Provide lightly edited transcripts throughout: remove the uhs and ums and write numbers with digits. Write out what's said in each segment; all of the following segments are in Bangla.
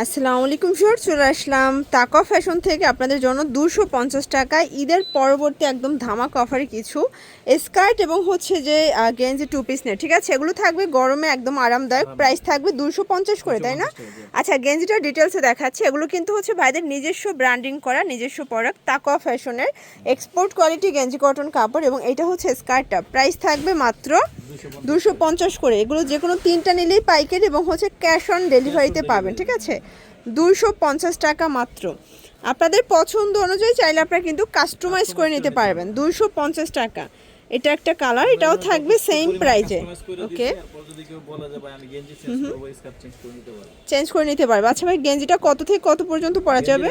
আসসালামু আলাইকুম ভিউয়ার্স, চলে আসলাম তাকওয়া ফ্যাশন থেকে আপনাদের জন্য 250 টাকায় ঈদের পরবর্তী একদম ধামাকা অফারে কিছু স্কার্ট এবং হচ্ছে যে গেঞ্জি টু পিস নেট, ঠিক আছে। এগুলো থাকবে গরমে একদম আরামদায়ক, প্রাইস থাকবে 250 করে, তাই না? আচ্ছা, গেঞ্জিটার ডিটেলসে দেখাচ্ছি। এগুলো কিন্তু হচ্ছে ভাইদের নিজস্ব ব্র্যান্ডিং করা নিজস্ব প্রোডাক্ট, তাকওয়া ফ্যাশনের এক্সপোর্ট কোয়ালিটি গেঞ্জি কটন কাপড়। এবং এটা হচ্ছে স্কার্টটা, প্রাইস থাকবে মাত্র 250 করে। এগুলো যে কোনো তিনটা নিলেই পাইকারি এবং হচ্ছে ক্যাশ অন ডেলিভারিতে পাবেন, ঠিক আছে। 250 টাকা মাত্র। আপনাদের পছন্দ অনুযায়ী চাইলে আপনারা কিন্তু কাস্টমাইজ করে নিতে পারবেন। 250 টাকা। এটা একটা কালার, এটাও থাকবে সেম প্রাইজে। ওকে, চেঞ্জ করে নিতে পারবে। আচ্ছা ভাই, গেঞ্জিটা কত থেকে কত পর্যন্ত পরা যাবে?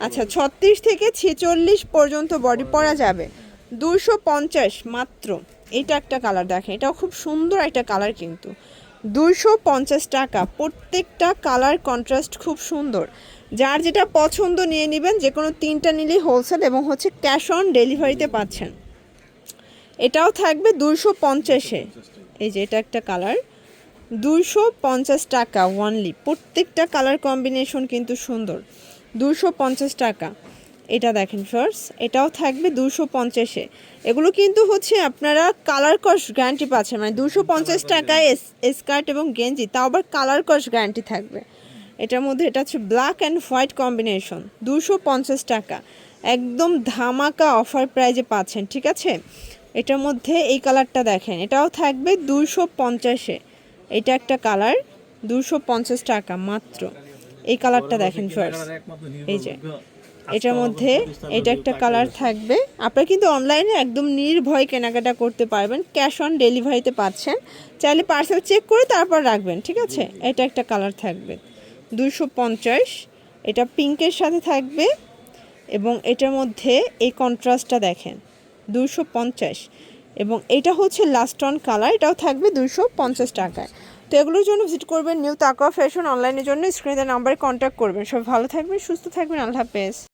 আচ্ছা, 36 থেকে 46 পর্যন্ত বডি পরা যাবে। 250 মাত্র। এটা একটা কালার দেখেন, এটাও খুব সুন্দর একটা কালার কিন্তু। 250 টাকা। প্রত্যেকটা কালার কন্ট্রাস্ট খুব সুন্দর। যার যেটা পছন্দ নিয়ে নেবেন, যে কোনো তিনটা নিলেই হোলসেল এবং হচ্ছে ক্যাশ অন ডেলিভারিতে পাচ্ছেন। এটাও থাকবে 250-এ। এই যে এটা একটা কালার, 250 টাকা ওয়ানলি। প্রত্যেকটা কালার কম্বিনেশন কিন্তু সুন্দর। 250 টাকা। এটা দেখেন ফার্স্ট, এটাও থাকবে 250-এ। এগুলো কিন্তু হচ্ছে আপনারা কালার কস গ্যারান্টি পাচ্ছেন, মানে 250 টাকায় স্কার্ট এবং গেঞ্জি, তাও আবার কালার কস গ্যারান্টি থাকবে। এটার মধ্যে এটা হচ্ছে ব্ল্যাক অ্যান্ড হোয়াইট কম্বিনেশন। 250 টাকা একদম ধামাকা অফার প্রাইজে পাচ্ছেন, ঠিক আছে। এটার মধ্যে এই কালারটা দেখেন, এটাও থাকবে 250-এ। এটা একটা কালার, 250 টাকা মাত্র। এই কালারটা দেখেন ফার্স্ট, এই যে এটার মধ্যে এটা একটা কালার থাকবে। আপনারা কিন্তু অনলাইনে একদম নির্ভয় কেনাকাটা করতে পারবেন, ক্যাশ অন ডেলিভারিতে পাচ্ছেন। চাইলে পার্সেল চেক করে তারপর রাখবেন, ঠিক আছে। এটা একটা কালার থাকবে 250। এটা পিঙ্কের সাথে থাকবে এবং এটার মধ্যে এই কন্ট্রাস্টটা দেখেন, 250। এবং এটা হচ্ছে লাস্ট অন কালার, এটাও থাকবে 250 টাকায়। তো এগুলোর জন্য ভিজিট করবেন নিউ তাকওয়া ফ্যাশন। অনলাইনের জন্য স্ক্রিনে নাম্বারে কন্ট্যাক্ট করবেন। সব ভালো থাকবেন, সুস্থ থাকবেন, আল্লাহ হাফেজ।